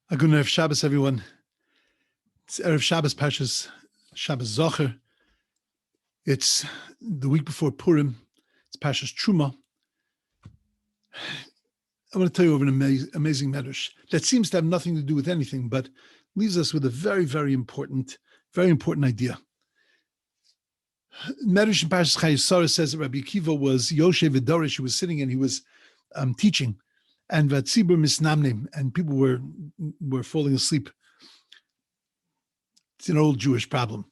A good Erev Shabbos, everyone. It's Erev Shabbos, Parshas Shabbos Zchor. It's the week before Purim. It's Parshas Terumah. I want to tell you over an amazing medrash that seems to have nothing to do with anything, but leaves us with a very, very important idea. Medrash in Parshas Chayei Sarah says that Rabbi Akiva was Yoshev V'Dorish. He was sitting and he was teaching, and Vatzibur Misnamnim, and people were falling asleep. It's an old Jewish problem.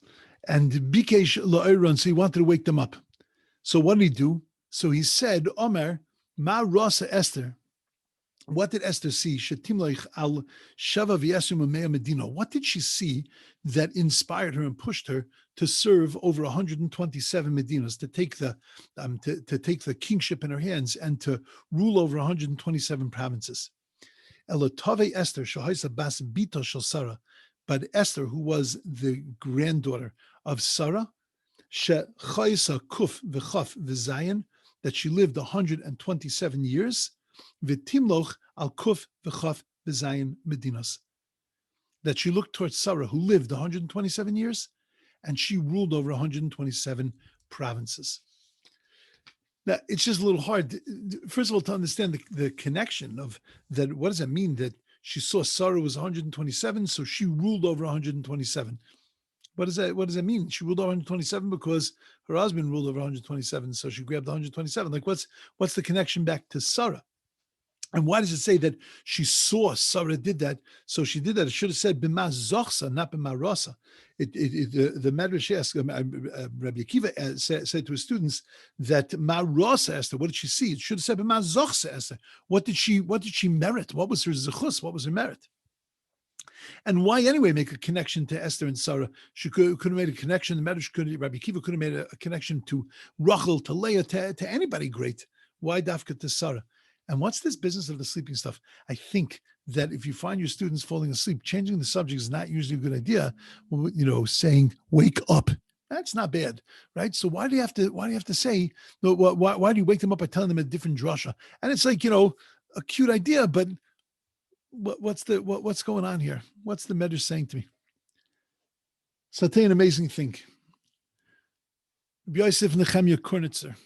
And Bikesh La'oron, so he wanted to wake them up. So what did he do? So he said, Omer, Ma Rasa Esther. What did Esther see? Shetimloich al Shava v'Yesrim U'Mea Medina. What did she see that inspired her and pushed her to serve over 127 Medinas, to take the kingship in her hands and to rule over 127 provinces? Elotave Esther Shahaisa Bas Bita Shel Sarah. But Esther, who was the granddaughter of Sarah, Shechaisa Kuf v'Chaf v'Zayin, that she lived 127 years, v'Timloch al Kuf v'Chaf v'Zayin Medinas, that she looked towards Sarah, who lived 127 years, and she ruled over 127 provinces. Now, it's just a little hard, first of all, to understand the connection of that. What does that mean that she saw Sarah was 127, so she ruled over 127? What does that mean? She ruled over 127 because her husband ruled over 127, so she grabbed 127. Like, what's the connection back to Sarah? And why does it say that she saw Sarah did that? So she did that. It should have said b'ma zochsa, not b'ma rasa. The Medrash asked, Rabbi Akiva said to his students that ma rasa Esther. What did she see? It should have said b'ma zochsa Esther. What did she merit? What was her zechus? What was her merit? And why anyway make a connection to Esther and Sarah? She could have made a connection. The Medrash Rabbi Akiva could have made a connection to Rachel, to Leah, to anybody great. Why dafka to Sarah? And what's this business of the sleeping stuff? I think that if you find your students falling asleep, changing the subject is not usually a good idea. Saying "wake up," that's not bad, right? So why do you have to say no? Why do you wake them up by telling them a different drasha? And it's like a cute idea, but what's going on here? What's the Medrash saying to me? So I'll tell you an amazing thing. Rabbi Yosef Nechemia Kornitzer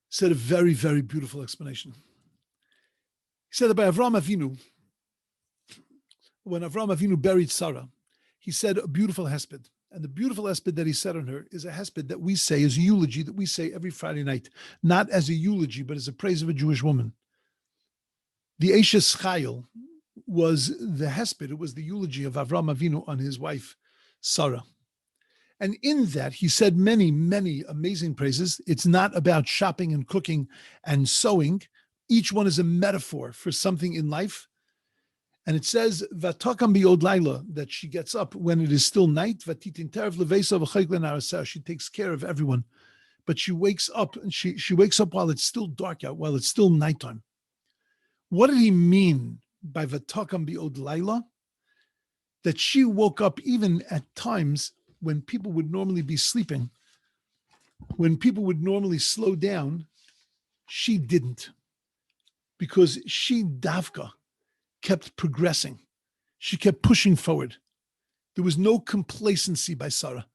said a very, very beautiful explanation. He said that by Avraham Avinu, when Avraham Avinu buried Sarah, he said a beautiful hesped. And the beautiful hesped that he said on her is a hesped that we say, is a eulogy that we say every Friday night, not as a eulogy, but as a praise of a Jewish woman. The Eshes Chayil was the hesped, it was the eulogy of Avraham Avinu on his wife, Sarah. And in that, he said many, many amazing praises. It's not about shopping and cooking and sewing. Each one is a metaphor for something in life. And it says, Vatakam bi'od laila, that she gets up when it is still night. Vatitin terev levesa v'chayk lenaraseh. She takes care of everyone. But she wakes up, and she wakes up while it's still dark out, while it's still nighttime. What did he mean by Vatakam bi'od laila? That she woke up even at times when people would normally be sleeping, when people would normally slow down, she didn't. Because she, Davka, kept progressing. She kept pushing forward. There was no complacency by Sarah.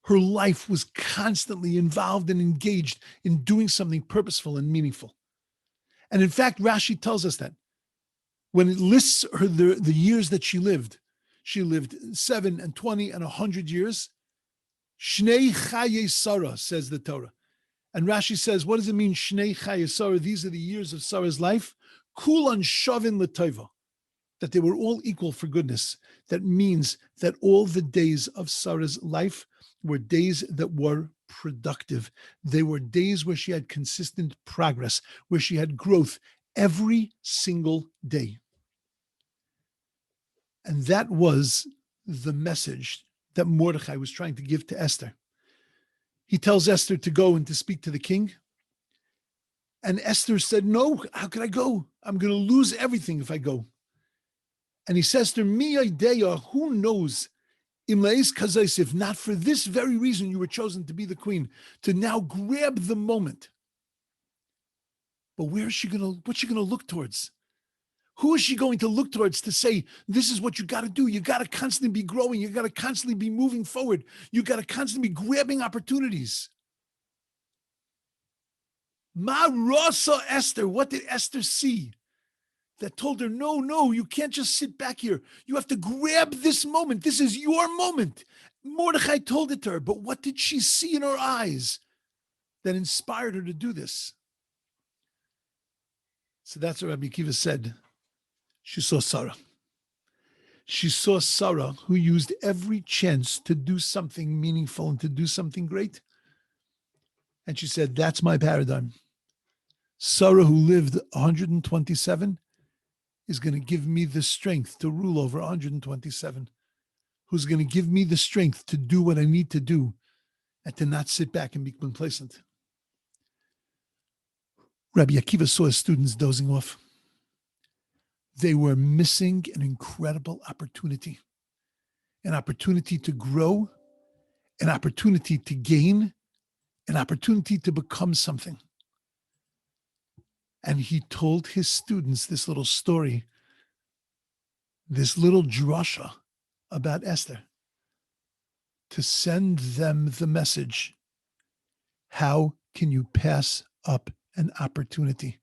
Her life was constantly involved and engaged in doing something purposeful and meaningful. And in fact, Rashi tells us that when it lists her the years that she lived 7 and 20 and 100 years. Shnei Chayei Sarah, says the Torah. And Rashi says, what does it mean, Shnei Chayei Sarah? These are the years of Sarah's life. Kulan Shavin L'Tova, that they were all equal for goodness. That means that all the days of Sarah's life were days that were productive. They were days where she had consistent progress, where she had growth every single day. And that was the message that Mordechai was trying to give to Esther. He tells Esther to go and to speak to the king. And Esther said, no, how could I go? I'm going to lose everything if I go. And he says to her, Mi idea, who knows, if not for this very reason you were chosen to be the queen, to now grab the moment. But what's she going to look towards? Who is she going to look towards to say, this is what you got to do? You got to constantly be growing. You got to constantly be moving forward. You got to constantly be grabbing opportunities. Ma Rasa Esther, what did Esther see that told her, no, you can't just sit back here. You have to grab this moment. This is your moment. Mordechai told it to her, but what did she see in her eyes that inspired her to do this? So that's what Rabbi Akiva said. She saw Sarah. She saw Sarah, who used every chance to do something meaningful and to do something great. And she said, that's my paradigm. Sarah, who lived 127, is going to give me the strength to rule over 127, who's going to give me the strength to do what I need to do and to not sit back and be complacent. Rabbi Akiva saw his students dozing off. They were missing an incredible opportunity to grow, an opportunity to gain, an opportunity to become something. And he told his students this little story, this little drasha about Esther, to send them the message, how can you pass up an opportunity?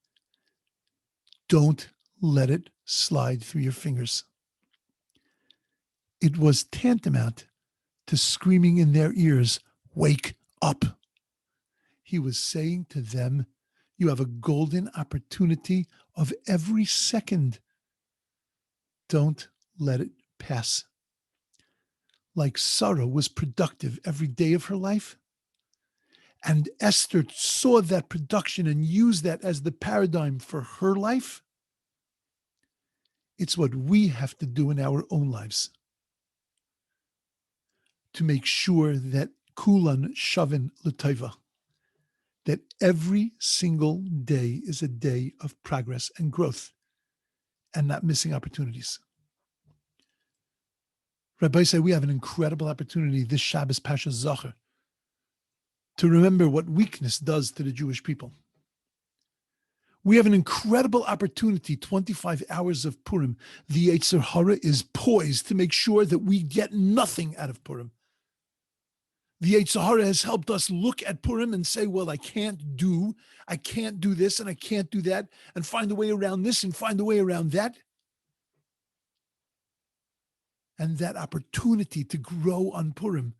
Don't let it slide through your fingers. It was tantamount to screaming in their ears, wake up. He was saying to them, you have a golden opportunity of every second. Don't let it pass. Like Sarah was productive every day of her life, and Esther saw that production and used that as the paradigm for her life, it's what we have to do in our own lives to make sure that kulan shavin l'tova, that every single day is a day of progress and growth and not missing opportunities. Rabbi said we have an incredible opportunity this Shabbos Parshat Zchor to remember what weakness does to the Jewish people. We have an incredible opportunity, 25 hours of Purim. The Yetzer Hara is poised to make sure that we get nothing out of Purim. The Yetzer Hara has helped us look at Purim and say, well, I can't do this and I can't do that, and find a way around this and find a way around that. And that opportunity to grow on Purim,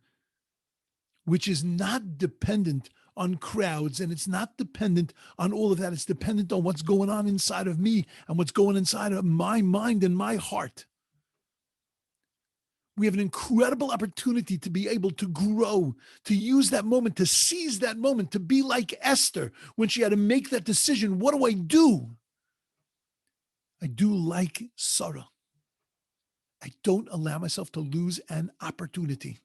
which is not dependent on crowds, and it's not dependent on all of that. It's dependent on what's going on inside of me and what's going inside of my mind and my heart. We have an incredible opportunity to be able to grow, to use that moment, to seize that moment, to be like Esther when she had to make that decision. What do? I do like Sarah. I don't allow myself to lose an opportunity.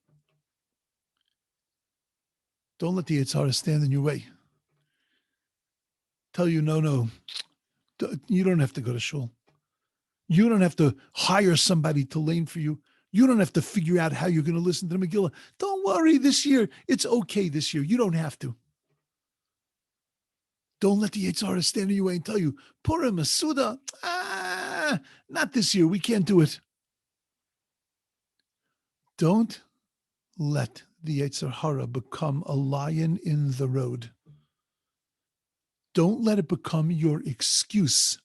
Don't let the Yetzer Hara stand in your way. Tell you, no, you don't have to go to shul. You don't have to hire somebody to lane for you. You don't have to figure out how you're going to listen to the Megillah. Don't worry this year. It's okay this year. You don't have to. Don't let the Yetzer Hara stand in your way and tell you, Purim, Masuda, not this year. We can't do it. Don't let the Yetzer Hara become a lion in the road. Don't let it become your excuse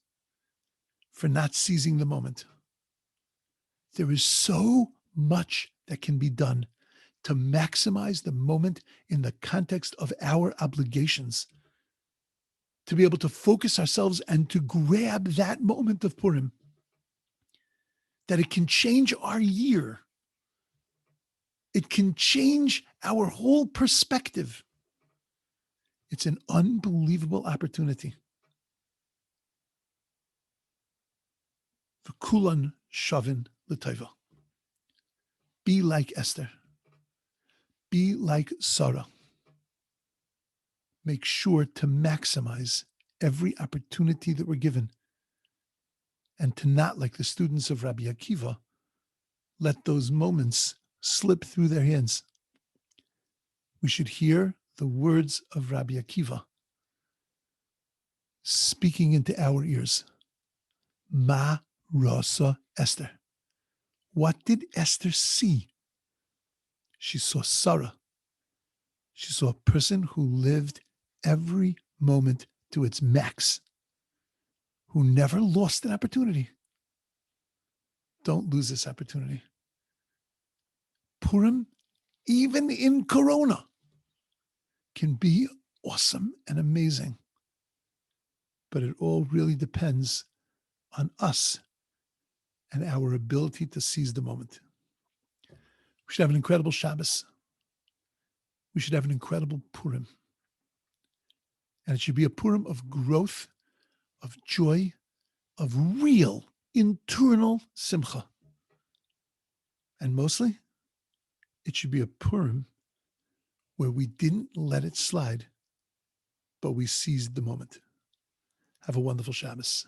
for not seizing the moment. There is so much that can be done to maximize the moment in the context of our obligations, to be able to focus ourselves and to grab that moment of Purim, that it can change our year. It can change our whole perspective. It's an unbelievable opportunity. V'kulan shavin l'tova. Be like Esther. Be like Sarah. Make sure to maximize every opportunity that we're given, and to not, like the students of Rabbi Akiva, let those moments slip through their hands. We should hear the words of Rabbi Akiva speaking into our ears. Ma Rasa Esther. What did Esther see? She saw Sarah. She saw a person who lived every moment to its max, who never lost an opportunity. Don't lose this opportunity. Purim, even in Corona, can be awesome and amazing. But it all really depends on us and our ability to seize the moment. We should have an incredible Shabbos. We should have an incredible Purim. And it should be a Purim of growth, of joy, of real internal simcha. And mostly, it should be a Purim where we didn't let it slide, but we seized the moment. Have a wonderful Shabbos.